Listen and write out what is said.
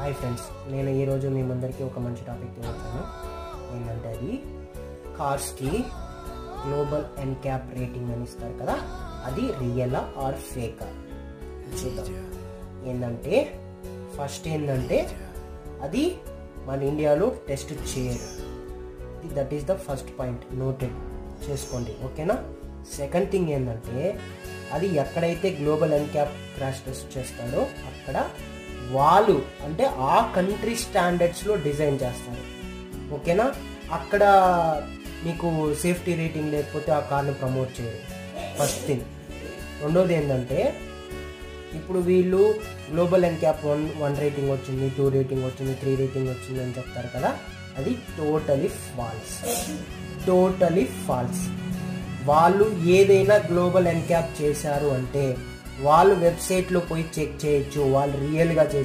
Hi friends, నేను ఈరోజు మీ ముందరికి ఒక మంచి టాపిక్ తీసుకొచ్చాను. ఏంటంటే అది కార్స్కి గ్లోబల్ ఎన్క్యాప్ రేటింగ్ అని ఇస్తారు కదా, అది రియలా ఆర్ ఫేకా చూద్దాం. ఏంటంటే ఫస్ట్ ఏంటంటే అది మన ఇండియాలో టెస్ట్ చేయరు. That is the first point, noted చేసుకోండి, ఓకేనా. సెకండ్ థింగ్ ఏంటంటే అది ఎక్కడైతే గ్లోబల్ ఎన్క్యాప్ క్రాష్ టెస్ట్ చేస్తాడో అక్కడ వాళ్ళు అంటే ఆ కంట్రీ స్టాండర్డ్స్లో డిజైన్ చేస్తారు, ఓకేనా. అక్కడ మీకు సేఫ్టీ రేటింగ్ లేకపోతే ఆ కార్ని ప్రమోట్ చేయరు, ఫస్ట్ థింగ్. రెండోది ఏంటంటే ఇప్పుడు వీళ్ళు గ్లోబల్ ఎన్క్యాప్ 1 రేటింగ్ వచ్చింది, 2 రేటింగ్ వచ్చింది, 3 రేటింగ్ వచ్చింది అని చెప్తారు కదా, అది టోటలీ ఫాల్స్. వాళ్ళు ఏదైనా గ్లోబల్ ఎన్క్యాప్ చేశారు అంటే వాళ్ళు వెబ్సైట్లో పోయి చెక్ చేయొచ్చు, వాళ్ళు రియల్గా చేశారు.